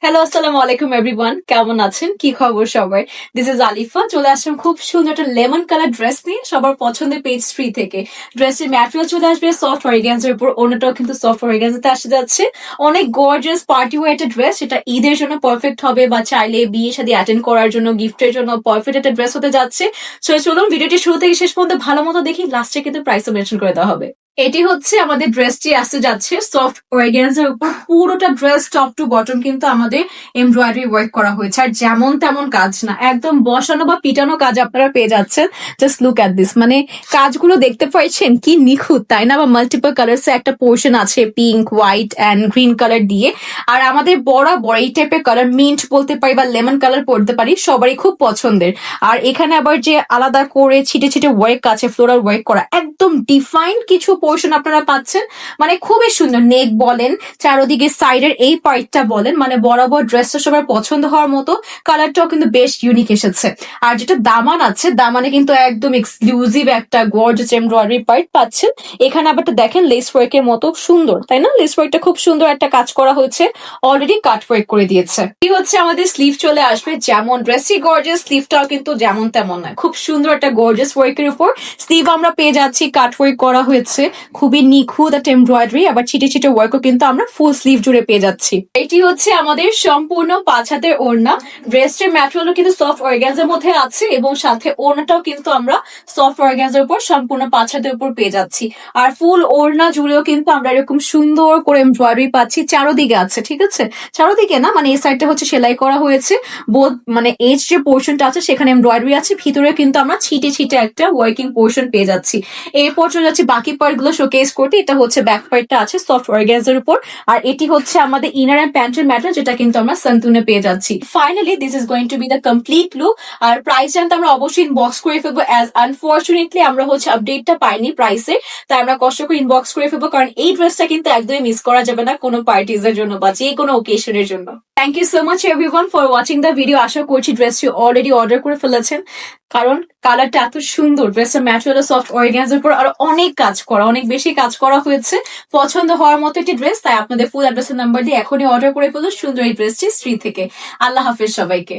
Hello, আসসালামু আলাইকুম everyone. কেমন আছেন? কি খবর সবার? This is Alifa. চলে আসলাম খুব সুন্দর একটা লেমন কালার ড্রেস নিয়ে সবার পছন্দের পেজ 3 থেকে। ড্রেসের ম্যাটেরিয়াল চলে আসবে সফট অর্গানজার উপর, ওনাটাও কিন্তু সফট অর্গানজাতে আসে যাচ্ছে। অনেক গর্জিয়াস পার্টি ওয়্যার একটা ড্রেস, সেটা ঈদের জন্য পারফেক্ট হবে বা চাইলে বিয়ে শাদী অ্যাটেন্ড করার জন্য গিফটের জন্য পারফেক্ট একটা ড্রেস হতে যাচ্ছে। সো চলুন ভিডিওটি শুরু থেকে শেষ পর্যন্ত ভালো মতো দেখি, লাস্টে কিন্তু প্রাইসও মেনশন করে দেওয়া হবে। এটি হচ্ছে আমাদের ড্রেসটি আসতে যাচ্ছে সফট অর্গানজার উপর। পুরোটা ড্রেস টপ টু বটম কিন্তু আমাদের এমব্রয়ডারি ওয়ার্ক করা হয়েছে, আর যেমন তেমন কাজ না, একদম বসানো বা পিটানো কাজ আপনারা পেয়ে যাচ্ছেন। জাস্ট লুক অ্যাট দিস, মানে কাজগুলো দেখতে পাচ্ছেন কি নিখুঁত, তাই না? বা মাল্টিপল কালার্স একটা পোর্শন আছে pink, white and green colour দিয়ে। আর আমাদের বরাবর এই টাইপের কালার মিন্ট বলতে পারি বা লেমন কালার পড়তে পারি, সবারই খুব পছন্দের। আর এখানে আবার যে আলাদা করে ছিটে ছিটে ওয়ার্ক আছে, ফ্লোরাল ওয়ার্ক করা, একদম ডিফাইন্ড কিছু পোর্শন আপনারা পাচ্ছেন। মানে খুবই সুন্দর, নেক বলেন, চারোদিকে সাইডের এই পার্টটা বলেন, মানে বরাবর ড্রেসটা সবার পছন্দ হওয়ার মতো। কালারটাও কিন্তু বেশ ইউনিক এসেছে। আর যেটা দামান আছে, দামানে কিন্তু একদম এক্সক্লুসিভ একটা গর্জিয়াস এমব্রয়ডারি পার্ট পাচ্ছেন। এখানে আবার দেখেন লেস ওয়ার্কের মতো সুন্দর, তাই না? লেস ওয়ার্কটা খুব সুন্দর একটা কাজ করা হয়েছে, অলরেডি কাট ওয়ার্ক করে দিয়েছে। এই হচ্ছে আমাদের স্লিভ চলে আসবে, যেমন ড্রেসি গর্জিয়াস, স্লিভটাও কিন্তু যেমন তেমন নয়, খুব সুন্দর একটা গর্জিয়াস ওয়ার্কের উপর স্লিভ আমরা পেয়ে যাচ্ছি। কাট ওয়ার্ক করা হয়েছে, খুবই নিখুঁত একটা এমব্রয়ডারি, আবার ছিটে ছিটে ওয়ার্কও কিন্তু আমরা ফুল স্লিভ জুড়ে পেয়ে যাচ্ছি। এটি হচ্ছে আমাদের সম্পূর্ণ 5 হাতের ওড়না। ড্রেসের ম্যাটেরিয়ালও কিন্তু সফট অর্গানজার মধ্যে আছে, এবং সাথে ওড়নাটাও কিন্তু আমরা সফট অর্গানজার উপর সম্পূর্ণ 5 হাতের উপর পেয়ে যাচ্ছি। আর ফুল ওড়না জুড়েও কিন্তু আমরা এরকম সুন্দর করে এমব্রয়ডারি পাচ্ছি, চারোদিকে আছে, ঠিক আছে? চারোদিকে না, মানে এই সাইডটা হচ্ছে সেলাই করা হয়েছে, বোধ মানে এজ যে পোর্শনটা আছে সেখানে এমব্রয়ডারি আছে, ভিতরে কিন্তু আমরা ছিটে ছিটে একটা ওয়ার্কিং পোর্শন পেয়ে যাচ্ছি। এরপর চলে যাচ্ছে বাকি পার্ট গুলো শোকেস করতে। এটা হচ্ছে ব্যাক পার্টটা আছে সফট অর্গানজার উপর, আর এটি হচ্ছে আমাদের ইনার এন্ড প্যান্টের ম্যাটেরিয়াল, যেটা কিন্তু আমরা সান্তুনে পেয়ে যাচ্ছি। Finally this is going to be the complete look. আর প্রাইস জানতে আমরা অবশ্যই ইনবক্স করে ফেলবো, অ্যাজ আনফর্চুনেটলি আমরা হচ্ছে আপডেটটা পাইনি প্রাইসের, তাই আমরা কষ্ট করে ইনবক্স করে ফেলবো, কারণ এই ড্রেসটা কিন্তু একদমই মিস করা যাবে না কোনো পার্টিজ এর জন্য বা যে কোনো ওকেশনের জন্য। Thank you so much everyone for watching the video. আশা করছি ড্রেসটি অলরেডি অর্ডার করে ফেলেছেন, কারণ কালারটা এত সুন্দর। ড্রেসের ম্যাটেরিয়াল সফট অর্গানজার উপর আর অনেক কাজ করা, অনেক বেশি কাজ করা হয়েছে। পছন্দ হওয়ার মতো একটি ড্রেস, তাই আপনাদের ফুল অ্যাড্রেসের নাম্বার দিয়ে এখনই অর্ডার করে ফেলুন সুন্দর এই ড্রেসটি শ্রী থেকে। আল্লাহ হাফেজ সবাইকে।